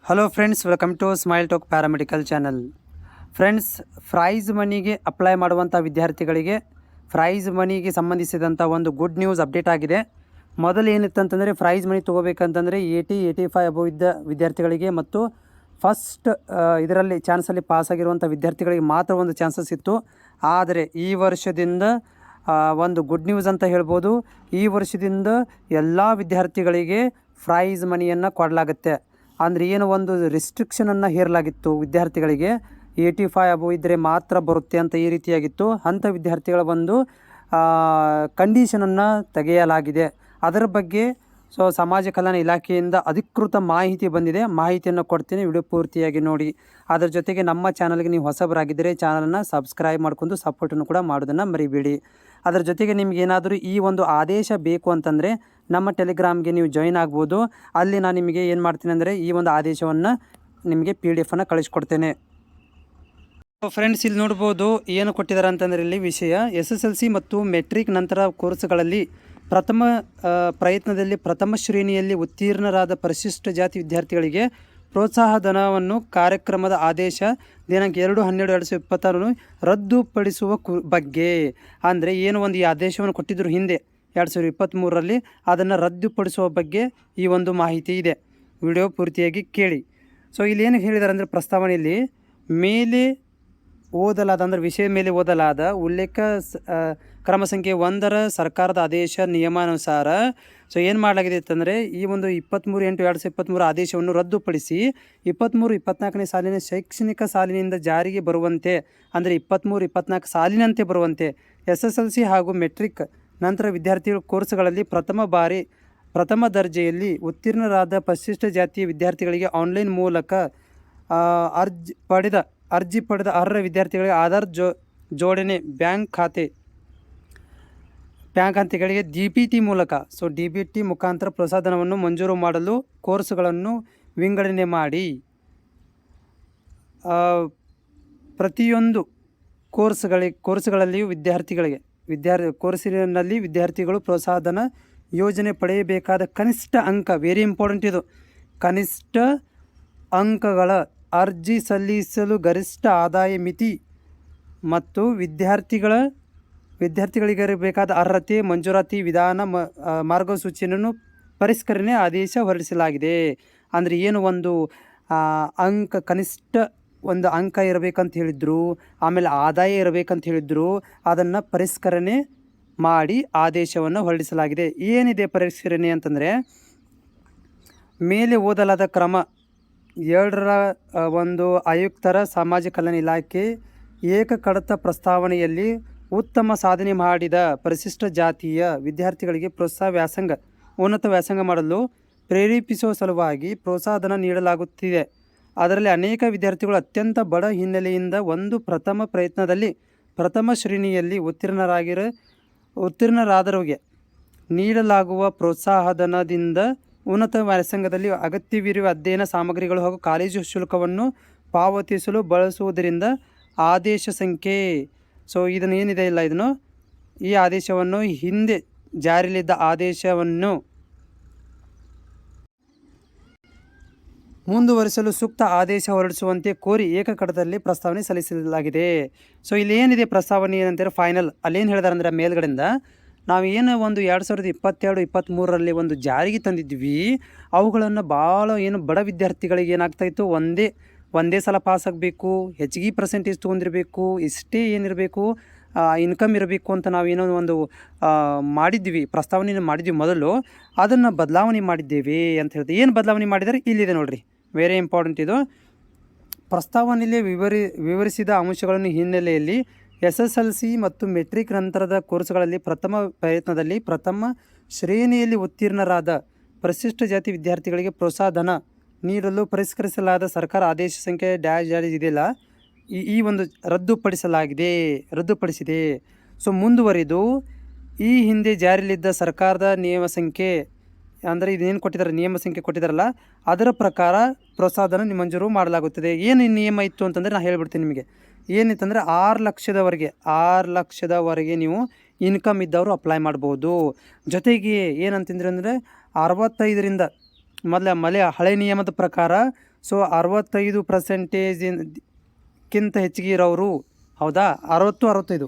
Hello friends, welcome to smile talk paramedical channel. Friends, prize ಮನಿಗೆ apply ಮಾಡುವಂಥ ವಿದ್ಯಾರ್ಥಿಗಳಿಗೆ price ಮನಿಗೆ ಸಂಬಂಧಿಸಿದಂಥ ಒಂದು ಗುಡ್ ನ್ಯೂಸ್ ಅಪ್ಡೇಟ್ ಆಗಿದೆ. ಮೊದಲು ಏನಿತ್ತಂತಂದರೆ ಪ್ರೈಸ್ ಮನಿ ತೊಗೋಬೇಕಂತಂದರೆ 85 ಅಬೋ ಇದ್ದ ವಿದ್ಯಾರ್ಥಿಗಳಿಗೆ ಮತ್ತು ಫಸ್ಟ್ ಇದರಲ್ಲಿ ಚಾನ್ಸಲ್ಲಿ ಪಾಸಾಗಿರುವಂಥ ವಿದ್ಯಾರ್ಥಿಗಳಿಗೆ ಮಾತ್ರ ಒಂದು ಚಾನ್ಸಸ್ ಇತ್ತು. ಆದರೆ ಈ ವರ್ಷದಿಂದ ಒಂದು ಗುಡ್ ನ್ಯೂಸ್ ಅಂತ ಹೇಳ್ಬೋದು. ಈ ವರ್ಷದಿಂದ ಎಲ್ಲ ವಿದ್ಯಾರ್ಥಿಗಳಿಗೆ ಪ್ರೈಸ್ ಮನಿಯನ್ನು ಕೊಡಲಾಗುತ್ತೆ. ಅಂದರೆ ಏನು ಒಂದು ರಿಸ್ಟ್ರಿಕ್ಷನನ್ನು ಹೇರಲಾಗಿತ್ತು ವಿದ್ಯಾರ್ಥಿಗಳಿಗೆ 85 ಅಬೋ ಇದ್ದರೆ ಮಾತ್ರ ಬರುತ್ತೆ ಅಂತ ಈ ರೀತಿಯಾಗಿತ್ತು. ಅಂಥ ವಿದ್ಯಾರ್ಥಿಗಳ ಒಂದು ಕಂಡೀಷನನ್ನು ತೆಗೆಯಲಾಗಿದೆ. ಅದರ ಬಗ್ಗೆ ಸಮಾಜ ಕಲ್ಯಾಣ ಇಲಾಖೆಯಿಂದ ಅಧಿಕೃತ ಮಾಹಿತಿ ಬಂದಿದೆ. ಮಾಹಿತಿಯನ್ನು ಕೊಡ್ತೀನಿ, ವಿಡಿಯೋ ಪೂರ್ತಿಯಾಗಿ ನೋಡಿ. ಅದರ ಜೊತೆಗೆ ನಮ್ಮ ಚಾನಲ್ಗೆ ನೀವು ಹೊಸಬರಾಗಿದ್ದರೆ ಚಾನಲನ್ನು ಸಬ್ಸ್ಕ್ರೈಬ್ ಮಾಡ್ಕೊಂಡು ಸಪೋರ್ಟನ್ನು ಕೂಡ ಮಾಡೋದನ್ನು ಮರಿಬೇಡಿ. ಅದರ ಜೊತೆಗೆ ನಿಮ್ಗೆ ಏನಾದರೂ ಈ ಒಂದು ಆದೇಶ ಬೇಕು ಅಂತಂದರೆ ನಮ್ಮ ಟೆಲಿಗ್ರಾಮ್ಗೆ ನೀವು ಜಾಯಿನ್ ಆಗ್ಬೋದು. ಅಲ್ಲಿ ನಾನು ನಿಮಗೆ ಏನು ಮಾಡ್ತೀನಿ ಅಂದರೆ ಈ ಒಂದು ಆದೇಶವನ್ನು ನಿಮಗೆ PDF ಕಳಿಸ್ಕೊಡ್ತೇನೆ. ಫ್ರೆಂಡ್ಸ್, ಇಲ್ಲಿ ನೋಡ್ಬೋದು ಏನು ಕೊಟ್ಟಿದ್ದಾರೆ ಅಂತಂದರೆ ಇಲ್ಲಿ ವಿಷಯ SSLC ಮತ್ತು ಮೆಟ್ರಿಕ್ ನಂತರ ಕೋರ್ಸ್ಗಳಲ್ಲಿ ಪ್ರಥಮ ಪ್ರಯತ್ನದಲ್ಲಿ ಪ್ರಥಮ ಶ್ರೇಣಿಯಲ್ಲಿ ಉತ್ತೀರ್ಣರಾದ ಪರಿಶಿಷ್ಟ ಜಾತಿ ವಿದ್ಯಾರ್ಥಿಗಳಿಗೆ ಪ್ರೋತ್ಸಾಹ ಧನವನ್ನು ಕಾರ್ಯಕ್ರಮದ ಆದೇಶ ದಿನಾಂಕ 2/12/2026 ರದ್ದುಪಡಿಸುವ ಬಗ್ಗೆ. ಅಂದರೆ ಏನು ಒಂದು ಈ ಆದೇಶವನ್ನು ಕೊಟ್ಟಿದ್ದರು ಹಿಂದೆ 2023ರಲ್ಲಿ, ಅದನ್ನು ರದ್ದುಪಡಿಸುವ ಬಗ್ಗೆ ಈ ಒಂದು ಮಾಹಿತಿ ಇದೆ. ವಿಡಿಯೋ ಪೂರ್ತಿಯಾಗಿ ಕೇಳಿ. ಇಲ್ಲಿ ಏನು ಹೇಳಿದ್ದಾರೆ ಅಂದರೆ ಪ್ರಸ್ತಾವನೆಯಲ್ಲಿ ಮೇಲೆ ಓದಲಾದ ಅಂದರೆ ವಿಷಯ ಮೇಲೆ ಓದಲಾದ ಉಲ್ಲೇಖ ಕ್ರಮ ಸಂಖ್ಯೆ 1ರ ಸರ್ಕಾರದ ಆದೇಶ ನಿಯಮಾನುಸಾರ ಏನು ಮಾಡಲಾಗಿದೆ ಅಂತಂದರೆ ಈ ಒಂದು 23/8/2023 ಆದೇಶವನ್ನು ರದ್ದುಪಡಿಸಿ 23-24ನೇ ಸಾಲಿನ ಶೈಕ್ಷಣಿಕ ಸಾಲಿನಿಂದ ಜಾರಿಗೆ ಬರುವಂತೆ, ಅಂದರೆ 23-24 ಸಾಲಿನಂತೆ ಬರುವಂತೆ SSLC ಹಾಗೂ ಮೆಟ್ರಿಕ್ ನಂತರ ವಿದ್ಯಾರ್ಥಿಗಳ ಕೋರ್ಸ್ಗಳಲ್ಲಿ ಪ್ರಥಮ ದರ್ಜೆಯಲ್ಲಿ ಉತ್ತೀರ್ಣರಾದ ಪರಿಶಿಷ್ಟ ಜಾತಿಯ ವಿದ್ಯಾರ್ಥಿಗಳಿಗೆ ಆನ್ಲೈನ್ ಮೂಲಕ ಅರ್ಜಿ ಪಡೆದ ಅರ್ಹ ವಿದ್ಯಾರ್ಥಿಗಳಿಗೆ ಆಧಾರ್ ಜೋಡಣೆ ಬ್ಯಾಂಕ್ ಖಾತೆಗಳಿಗೆ DBT ಮೂಲಕ DBT ಮುಖಾಂತರ ಪ್ರೋತ್ಸಾಹಧನವನ್ನು ಮಂಜೂರು ಮಾಡಲು ಕೋರ್ಸ್ಗಳನ್ನು ವಿಂಗಡಣೆ ಮಾಡಿ ಪ್ರತಿಯೊಂದು ಕೋರ್ಸ್ಗಳಲ್ಲಿಯೂ ಕೋರ್ಸಿನಲ್ಲಿ ವಿದ್ಯಾರ್ಥಿಗಳು ಪ್ರೋತ್ಸಾಹಧನ ಯೋಜನೆ ಪಡೆಯಬೇಕಾದ ಕನಿಷ್ಠ ಅಂಕ, ವೆರಿ ಇಂಪಾರ್ಟೆಂಟ್ ಇದು, ಕನಿಷ್ಠ ಅಂಕಗಳ ಅರ್ಜಿ ಸಲ್ಲಿಸಲು ಗರಿಷ್ಠ ಆದಾಯ ಮಿತಿ ಮತ್ತು ವಿದ್ಯಾರ್ಥಿಗಳಿಗಿರಬೇಕಾದ ಅರ್ಹತೆ ಮಂಜೂರಾತಿ ವಿಧಾನ ಮಾರ್ಗಸೂಚಿಯನ್ನು ಪರಿಷ್ಕರಣೆ ಆದೇಶ ಹೊರಡಿಸಲಾಗಿದೆ. ಅಂದರೆ ಏನು ಒಂದು ಕನಿಷ್ಠ ಒಂದು ಅಂಕ ಇರಬೇಕಂತ ಹೇಳಿದ್ರು, ಆಮೇಲೆ ಆದಾಯ ಇರಬೇಕಂತ ಹೇಳಿದ್ರು, ಅದನ್ನು ಪರಿಷ್ಕರಣೆ ಮಾಡಿ ಆದೇಶವನ್ನು ಹೊರಡಿಸಲಾಗಿದೆ. ಏನಿದೆ ಪರಿಷ್ಕರಣೆ ಅಂತಂದರೆ ಮೇಲೆ ಓದಲಾದ ಕ್ರಮ 2ರ ಒಂದು ಆಯುಕ್ತರ ಸಮಾಜ ಕಲ್ಯಾಣ ಇಲಾಖೆ ಏಕಕಡತ ಪ್ರಸ್ತಾವನೆಯಲ್ಲಿ ಉತ್ತಮ ಸಾಧನೆ ಮಾಡಿದ ಪರಿಶಿಷ್ಟ ಜಾತಿಯ ವಿದ್ಯಾರ್ಥಿಗಳಿಗೆ ಉನ್ನತ ವ್ಯಾಸಂಗ ಮಾಡಲು ಪ್ರೇರೇಪಿಸುವ ಸಲುವಾಗಿ ಪ್ರೋತ್ಸಾಹಧನ ನೀಡಲಾಗುತ್ತಿದೆ. ಅದರಲ್ಲಿ ಅನೇಕ ವಿದ್ಯಾರ್ಥಿಗಳು ಅತ್ಯಂತ ಬಡ ಹಿನ್ನೆಲೆಯಿಂದ ಒಂದು ಪ್ರಥಮ ಪ್ರಯತ್ನದಲ್ಲಿ ಪ್ರಥಮ ಶ್ರೇಣಿಯಲ್ಲಿ ಉತ್ತೀರ್ಣರಾದವರಿಗೆ ನೀಡಲಾಗುವ ಪ್ರೋತ್ಸಾಹಧನದಿಂದ ಉನ್ನತ ವ್ಯಾಸಂಗದಲ್ಲಿ ಅಗತ್ಯವಿರುವ ಅಧ್ಯಯನ ಸಾಮಗ್ರಿಗಳು ಹಾಗೂ ಕಾಲೇಜು ಶುಲ್ಕವನ್ನು ಪಾವತಿಸಲು ಬಳಸುವುದರಿಂದ ಆದೇಶ ಸಂಖ್ಯೆ ಇದನ್ನು ಏನಿದೆ ಇಲ್ಲ ಇದನ್ನು ಈ ಆದೇಶವನ್ನು ಹಿಂದೆ ಜಾರಿಯಲ್ಲಿದ್ದ ಆದೇಶವನ್ನು ಮುಂದುವರಿಸಲು ಸೂಕ್ತ ಆದೇಶ ಹೊರಡಿಸುವಂತೆ ಕೋರಿ ಏಕಕಡತದಲ್ಲಿ ಪ್ರಸ್ತಾವನೆ ಸಲ್ಲಿಸಲಾಗಿದೆ. ಇಲ್ಲಿ ಏನಿದೆ ಪ್ರಸ್ತಾವನೆ ಏನಂತಾರೆ ಫೈನಲ್ ಅಲ್ಲೇನು ಹೇಳಿದಾರೆ ಅಂದರೆ ಮೇಲ್ಗಡೆಯಿಂದ ನಾವು ಏನು ಒಂದು 2022-23ರಲ್ಲಿ ಒಂದು ಜಾರಿಗೆ ತಂದಿದ್ವಿ, ಅವುಗಳನ್ನು ಭಾಳ ಬಡ ವಿದ್ಯಾರ್ಥಿಗಳಿಗೆ ಏನಾಗ್ತಾಯಿತ್ತು, ಒಂದೇ ಸಲ ಪಾಸ್ ಆಗಬೇಕು, ಹೆಚ್ಚಿಗೆ ಪರ್ಸೆಂಟೇಜ್ ತೊಗೊಂಡಿರಬೇಕು, ಇಷ್ಟೇ ಏನಿರಬೇಕು ಇನ್ಕಮ್ ಇರಬೇಕು ಅಂತ ನಾವೇನೋ ಒಂದು ಪ್ರಸ್ತಾವನೆಯನ್ನು ಮಾಡಿದ್ವಿ ಮೊದಲು, ಅದನ್ನು ಬದಲಾವಣೆ ಮಾಡಿದ್ದೇವೆ ಅಂತ ಹೇಳ್ತೀವಿ. ಏನು ಬದಲಾವಣೆ ಮಾಡಿದರೆ ಇಲ್ಲಿದೆ ನೋಡಿರಿ, ವೆರಿ ಇಂಪಾರ್ಟೆಂಟ್ ಇದು. ಪ್ರಸ್ತಾವನೆಯಲ್ಲಿ ವಿವರಿಸಿದ ಅಂಶಗಳನ್ನು ಹಿನ್ನೆಲೆಯಲ್ಲಿ SSLC ಮತ್ತು ಮೆಟ್ರಿಕ್ ನಂತರದ ಕೋರ್ಸ್ಗಳಲ್ಲಿ ಪ್ರಥಮ ಪ್ರಯತ್ನದಲ್ಲಿ ಪ್ರಥಮ ಶ್ರೇಣಿಯಲ್ಲಿ ಉತ್ತೀರ್ಣರಾದ ಪರಿಶಿಷ್ಟ ಜಾತಿ ವಿದ್ಯಾರ್ಥಿಗಳಿಗೆ ಪ್ರೋತ್ಸಾಹಧನ ನೀಡಲು ಪರಿಷ್ಕರಿಸಲಾದ ಸರ್ಕಾರ ಆದೇಶ ಸಂಖ್ಯೆ ಜಾರಿ ಇದೆಯಲ್ಲ, ಈ ಒಂದು ರದ್ದುಪಡಿಸಿದೆ. ಮುಂದುವರಿದು ಈ ಹಿಂದೆ ಜಾರಿಯಲ್ಲಿದ್ದ ಸರ್ಕಾರದ ನಿಯಮ ಸಂಖ್ಯೆ, ಅಂದರೆ ಇದೇನು ಕೊಟ್ಟಿದ್ದಾರೆ ನಿಯಮ ಸಂಖ್ಯೆ ಕೊಟ್ಟಿದ್ದಾರಲ್ಲ, ಅದರ ಪ್ರಕಾರ ಪ್ರೋತ್ಸಾಹಧನ ಮಂಜೂರು ಮಾಡಲಾಗುತ್ತದೆ. ಏನು ನಿಯಮ ಇತ್ತು ಅಂತಂದರೆ ನಾನು ಹೇಳ್ಬಿಡ್ತೀನಿ ನಿಮಗೆ. ಏನಿತ್ತಂದರೆ 6 ಲಕ್ಷದವರೆಗೆ ನೀವು ಇನ್ಕಮ್ ಇದ್ದವರು ಅಪ್ಲೈ ಮಾಡ್ಬೋದು. ಜೊತೆಗೆ ಏನಂತಂದ್ರೆ ಅಂದರೆ 65ರಿಂದ ಹಳೆ ನಿಯಮದ ಪ್ರಕಾರ ಸೊ 65%ಕಿಂತ ಹೆಚ್ಚಿಗೆ ಇರೋರು, ಹೌದಾ, 65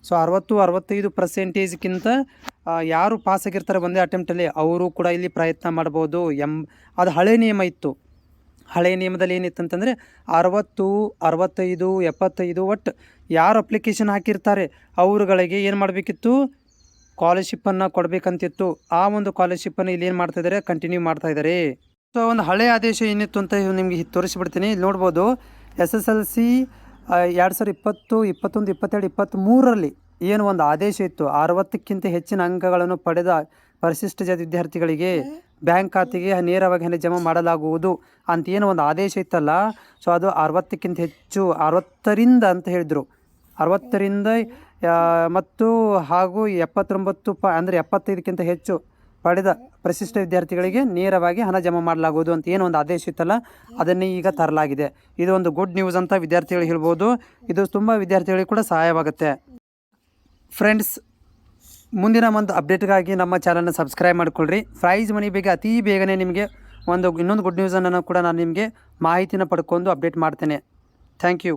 ಸೊ 65%ಕಿಂತ ಯಾರು ಪಾಸ್ ಆಗಿರ್ತಾರೆ ಒಂದೇ ಅಟೆಂಪ್ಟಲ್ಲಿ ಅವರು ಕೂಡ ಇಲ್ಲಿ ಪ್ರಯತ್ನ ಮಾಡ್ಬೋದು. ಅದು ಹಳೆ ನಿಯಮ ಇತ್ತು. ಹಳೆಯ ನಿಯಮದಲ್ಲಿ ಏನಿತ್ತು ಅಂತಂದರೆ 60, 65, 75 ಒಟ್ಟು ಯಾರು ಅಪ್ಲಿಕೇಶನ್ ಹಾಕಿರ್ತಾರೆ ಅವ್ರುಗಳಿಗೆ ಏನು ಮಾಡಬೇಕಿತ್ತು, ಸ್ಕಾಲರ್ಶಿಪ್ಪನ್ನು ಕೊಡಬೇಕಂತಿತ್ತು. ಆ ಒಂದು ಸ್ಕಾಲರ್ಶಿಪ್ಪನ್ನು ಇಲ್ಲಿ ಏನು ಮಾಡ್ತಾಯಿದ್ದಾರೆ, ಕಂಟಿನ್ಯೂ ಮಾಡ್ತಾಯಿದ್ದಾರೆ. ಸೊ ಒಂದು ಹಳೆಯ ಆದೇಶ ಏನಿತ್ತು ಅಂತ ನಿಮಗೆ ತೋರಿಸಿಬಿಡ್ತೀನಿ. ಇಲ್ಲಿ ನೋಡ್ಬೋದು, SSLC 2020, 21, 22, 23ರಲ್ಲಿ ಏನು ಒಂದು ಆದೇಶ ಇತ್ತು, 60ಕ್ಕಿಂತ ಹೆಚ್ಚಿನ ಅಂಕಗಳನ್ನು ಪಡೆದ ಪರಿಶಿಷ್ಟ ಜಾತಿ ವಿದ್ಯಾರ್ಥಿಗಳಿಗೆ ಬ್ಯಾಂಕ್ ಖಾತೆಗೆ ನೇರವಾಗಿ ಹಣ ಜಮಾ ಮಾಡಲಾಗುವುದು ಅಂತ ಏನು ಒಂದು ಆದೇಶ ಇತ್ತಲ್ಲ. ಸೊ ಅದು 60ಕ್ಕಿಂತ ಹೆಚ್ಚು, 60ರಿಂದ ಅಂತ ಹೇಳಿದರು, 60ರಿಂದ ಮತ್ತು ಹಾಗೂ 79 ಅಂದರೆ 75ಕ್ಕಿಂತ ಹೆಚ್ಚು ಪಡೆದ ಪರಿಶಿಷ್ಟ ವಿದ್ಯಾರ್ಥಿಗಳಿಗೆ ನೇರವಾಗಿ ಹಣ ಜಮಾ ಮಾಡಲಾಗುವುದು ಅಂತ ಏನು ಒಂದು ಆದೇಶ ಇತ್ತಲ್ಲ, ಅದನ್ನೇ ಈಗ ತರಲಾಗಿದೆ. ಇದು ಒಂದು ಗುಡ್ ನ್ಯೂಸ್ ಅಂತ ವಿದ್ಯಾರ್ಥಿಗಳು ಹೇಳ್ಬೋದು. ಇದು ತುಂಬ ವಿದ್ಯಾರ್ಥಿಗಳಿಗೆ ಕೂಡ ಸಹಾಯವಾಗುತ್ತೆ. ಫ್ರೆಂಡ್ಸ್, ಮುಂದಿನ ಒಂದು ಅಪ್ಡೇಟ್ಗಾಗಿ ನಮ್ಮ ಚಾನಲ್ನ ಸಬ್ಸ್ಕ್ರೈಬ್ ಮಾಡಿಕೊಳ್ಳ್ರಿ. ಪ್ರೈಸ್ ಮನಿ ಬಗ್ಗೆ ಅತಿ ಬೇಗನೆ ನಿಮಗೆ ಇನ್ನೊಂದು ಗುಡ್ ನ್ಯೂಸನ್ನು ಕೂಡ ನಾನು ನಿಮಗೆ ಮಾಹಿತಿನ ಪಡ್ಕೊಂಡು ಅಪ್ಡೇಟ್ ಮಾಡ್ತೇನೆ. Thank you.